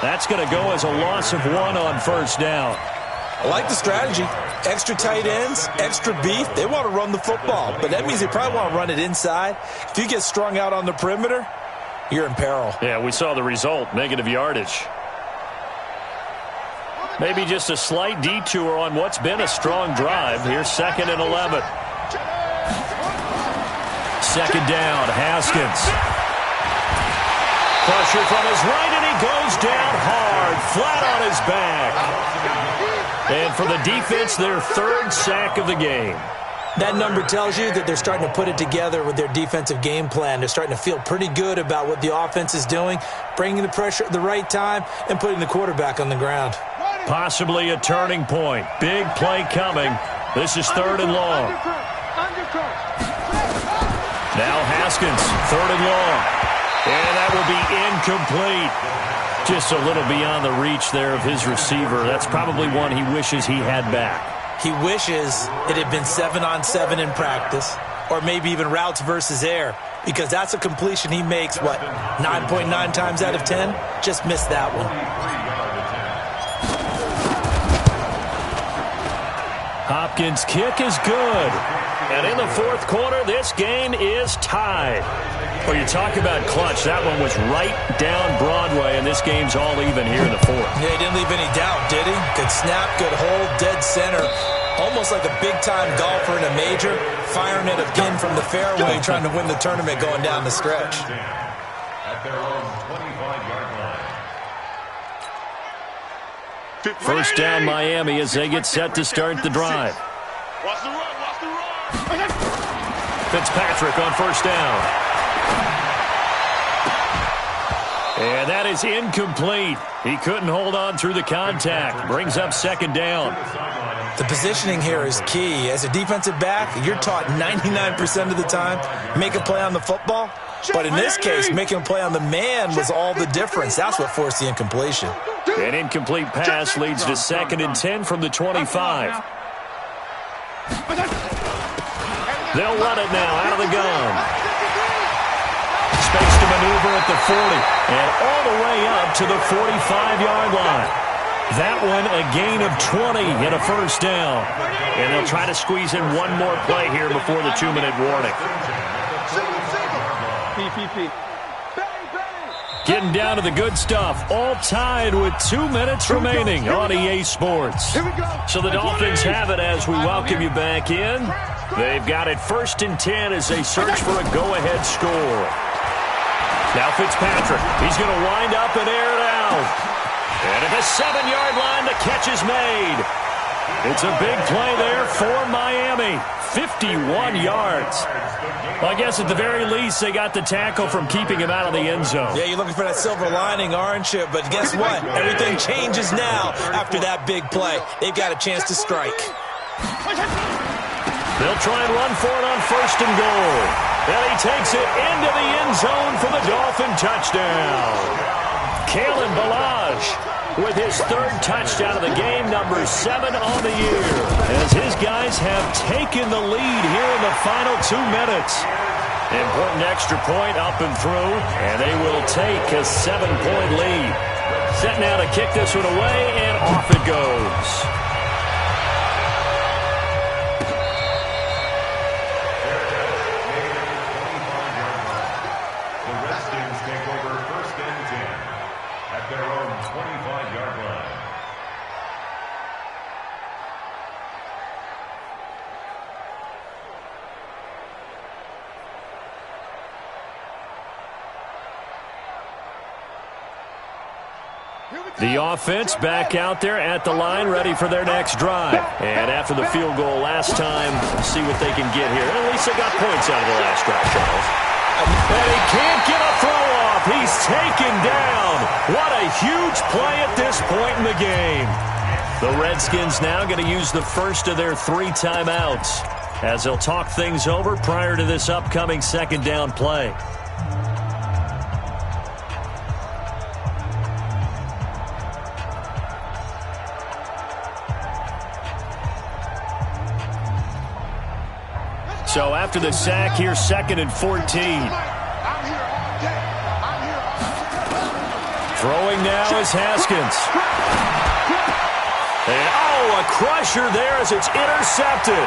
That's going to go as a loss of 1 on first down. I like the strategy. Extra tight ends, extra beef. They want to run the football, but that means they probably want to run it inside. If you get strung out on the perimeter, you're in peril. Yeah, we saw the result, negative yardage. Maybe just a slight detour on what's been a strong drive. Here's 2nd and 11. Second down, Haskins. Pressure from his right, and he goes down hard, flat on his back. And for the defense, their 3rd sack of the game. That number tells you that they're starting to put it together with their defensive game plan. They're starting to feel pretty good about what the offense is doing, bringing the pressure at the right time, and putting the quarterback on the ground. Possibly a turning point. Big play coming. This is 3rd and long. Now Haskins, 3rd and long. And that will be incomplete. Just a little beyond the reach there of his receiver. That's probably one he wishes he had back. He wishes it had been 7-on-7 in practice, or maybe even routes versus air, because that's a completion he makes, 9.9 times out of 10? Just missed that one. Hopkins' kick is good. And in the fourth quarter, this game is tied. Well, you talk about clutch. That one was right down Broadway, and this game's all even here in the fourth. Yeah, he didn't leave any doubt, did he? Good snap, good hold, dead center. Almost like a big-time golfer in a major, firing at a pin from the fairway, trying to win the tournament going down the stretch. At their own 25-yard line. First down, Miami, as they get set to start the drive. Watch the run, watch the run. Fitzpatrick on first down. And that is incomplete. He couldn't hold on through the contact. Brings up second down. The positioning here is key. As a defensive back, you're taught 99% of the time, make a play on the football. But in this case, making a play on the man was all the difference. That's what forced the incompletion. An incomplete pass leads to 2nd and 10 from the 25. They'll run it now out of the gun. Space to maneuver at the 40 and all the way up to the 45-yard line. That one a gain of 20 and a first down. And they'll try to squeeze in one more play here before the 2-minute warning. PPP. Getting down to the good stuff. All tied with 2 minutes remaining on EA Sports. So the Dolphins have it as we welcome you back in. They've got it 1st and 10 as they search for a go-ahead score. Now Fitzpatrick. He's going to wind up and air it out. And at the 7-yard line, the catch is made. It's a big play there for Miami. 51 yards. Well, I guess at the very least, they got the tackle from keeping him out of the end zone. Yeah, you're looking for that silver lining, aren't you? But guess what? Everything changes now after that big play. They've got a chance to strike. They'll try and run for it on 1st and goal. And he takes it into the end zone for the Dolphin touchdown. Kalen Ballage with his 3rd touchdown of the game, number 7 on the year, as his guys have taken the lead here in the final 2 minutes. Important extra point up and through, and they will take a 7-point lead. Set now to kick this one away, and off it goes. Their own 25-yard line. The offense back out there at the line, ready for their next drive. And after the field goal last time, see what they can get here. At least they got points out of the last drive, Charles. And he can't get a throw off. He's taken down. What a huge play at this point in the game. The Redskins now going to use the first of their 3 timeouts as they'll talk things over prior to this upcoming 2nd down play. So after the sack, here's 2nd and 14. Throwing now is Haskins. And, a crusher there as it's intercepted.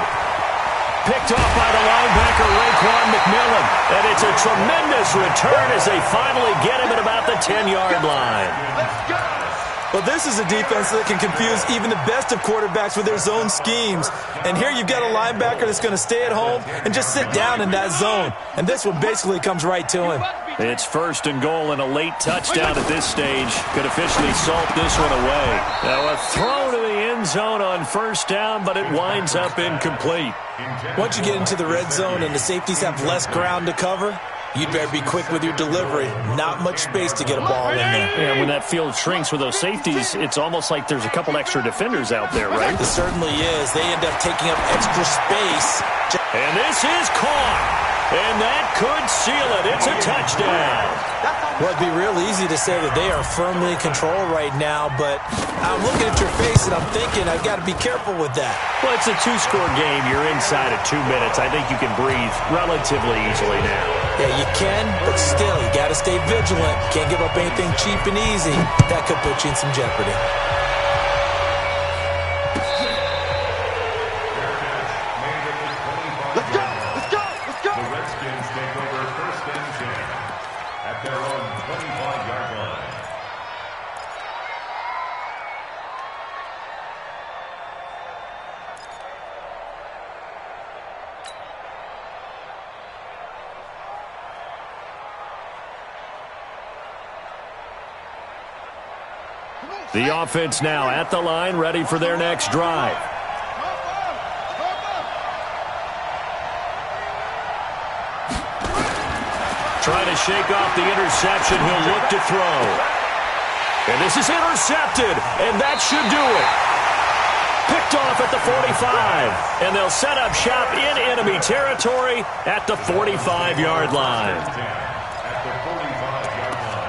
Picked off by the linebacker, Raekwon McMillan. And it's a tremendous return as they finally get him at about the 10-yard line. Well, this is a defense that can confuse even the best of quarterbacks with their zone schemes. And here you've got a linebacker that's going to stay at home and just sit down in that zone. And this one basically comes right to him. It's 1st and goal and a late touchdown at this stage. Could officially salt this one away. Now a throw to the end zone on 1st down, but it winds up incomplete. Once you get into the red zone and the safeties have less ground to cover, you'd better be quick with your delivery. Not much space to get a ball in there. Yeah, when that field shrinks with those safeties, it's almost like there's a couple extra defenders out there, right? It certainly is. They end up taking up extra space. And this is caught. And that could seal it. It's a touchdown. Well, it'd be real easy to say that they are firmly in control right now, but I'm looking at your face and I'm thinking I've got to be careful with that. Well, it's a two-score game. You're inside of 2 minutes. I think you can breathe relatively easily now. Yeah, you can, but still, you got to stay vigilant. Can't give up anything cheap and easy. That could put you in some jeopardy. Let's go! Let's go! Let's go! The Redskins take over first and 10 at their own 25-yard line. The offense now at the line, ready for their next drive. Trying to shake off the interception. He'll look to throw. And this is intercepted, and that should do it. Picked off at the 45, and they'll set up shop in enemy territory at the 45-yard line. At the 45-yard line.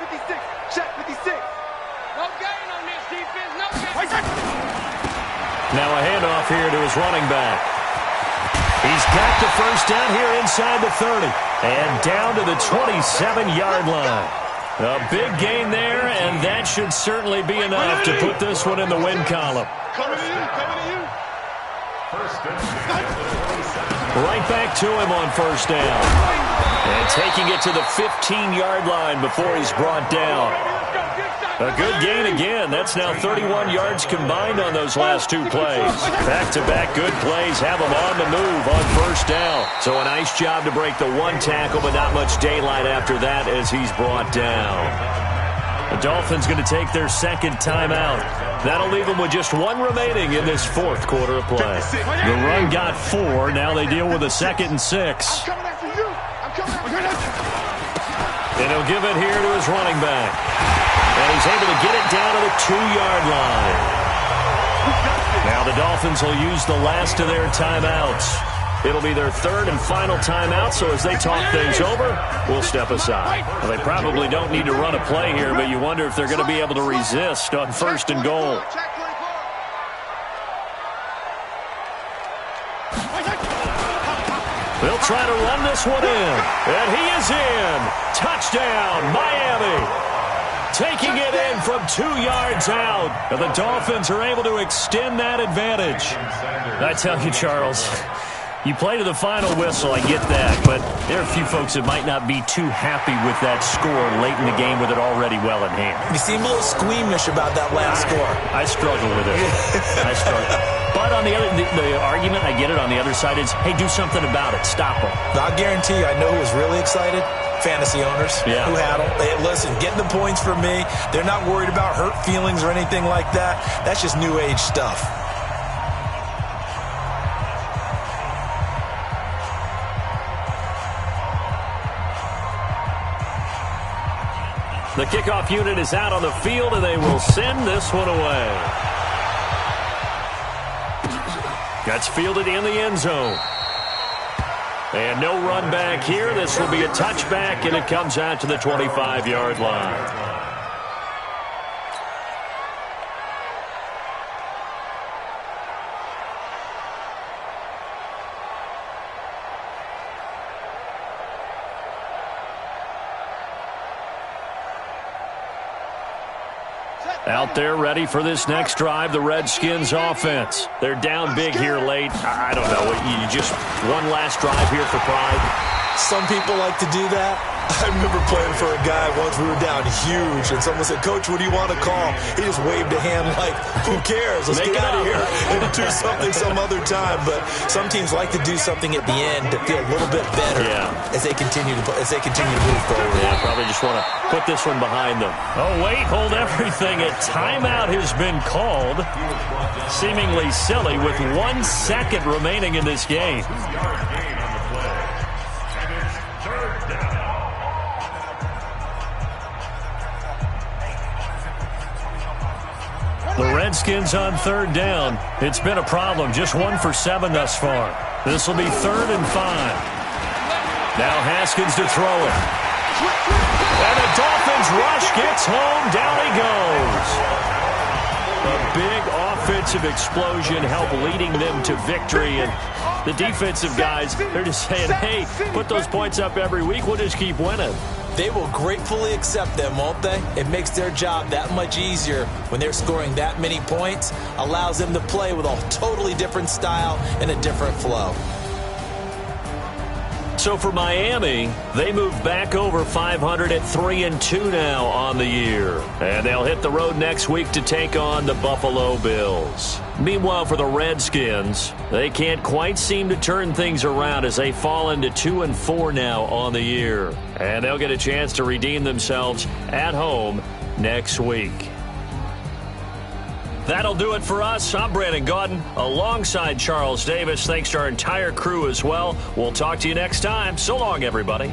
56. Check 56. No gain on this defense. No gain. Now a handoff here to his running back. He's got the first down here inside the 30 and down to the 27-yard line. A big gain there, and that should certainly be enough to put this one in the win column. Coming to you. Coming to you. First and 10 at the 27. Right back to him on first down. And taking it to the 15-yard line before he's brought down. A good gain again. That's now 31 yards combined on those last two plays. Back-to-back good plays have him on the move on first down. So a nice job to break the one tackle, but not much daylight after that as he's brought down. The Dolphins going to take their second timeout. That'll leave them with just one remaining in this fourth quarter of play. The run got 4. Now they deal with a 2nd and 6. I'm coming after you. I'm coming after you. And he'll give it here to his running back. And he's able to get it down to the 2-yard line. Now the Dolphins will use the last of their timeouts. It'll be their third and final timeout, so as they talk things over, we'll step aside. Well, they probably don't need to run a play here, but you wonder if they're going to be able to resist on first and goal. They'll try to run this one in, and he is in. Touchdown, Miami. Taking it in from 2 yards out. And the Dolphins are able to extend that advantage. I tell you, Charles, you play to the final whistle, I get that, but there are a few folks that might not be too happy with that score late in the game with it already well in hand. You seem a little squeamish about that last score. I struggle with it. I struggle. But on the other, the argument, I get it, on the other side is, hey, do something about it. Stop them. I guarantee you, I know who was really excited. Fantasy owners who had them. Hey, listen, getting the points for me. They're not worried about hurt feelings or anything like that. That's just new age stuff. The kickoff unit is out on the field, and they will send this one away. That's fielded in the end zone. And no run back here. This will be a touchback, and it comes out to the 25-yard line. Out there ready for this next drive, the Redskins offense. They're down big here late. I don't know. You just one last drive here for pride. Some people like to do that. I remember playing for a guy once. We were down huge, and someone said, "Coach, what do you want to call?" He just waved a hand like, "Who cares? Let's get out of here and do something some other time." But some teams like to do something at the end to feel a little bit better as they continue to move forward. Yeah, probably just want to put this one behind them. Oh, wait, hold everything. A timeout has been called. Seemingly silly with 1 second remaining in this game. The Redskins on third down. It's been a problem. Just 1 for 7 thus far. This will be 3rd and 5. Now Haskins to throw it. And the Dolphins rush gets home. Down he goes. A big offensive explosion helped leading them to victory. And the defensive guys, they're just saying, hey, put those points up every week. We'll just keep winning. They will gratefully accept them, won't they? It makes their job that much easier when they're scoring that many points. Allows them to play with a totally different style and a different flow. So for Miami, they move back over 500 at 3-2 now on the year. And they'll hit the road next week to take on the Buffalo Bills. Meanwhile, for the Redskins, they can't quite seem to turn things around as they fall into 2-4 now on the year. And they'll get a chance to redeem themselves at home next week. That'll do it for us. I'm Brandon Gaudin alongside Charles Davis. Thanks to our entire crew as well. We'll talk to you next time. So long, everybody.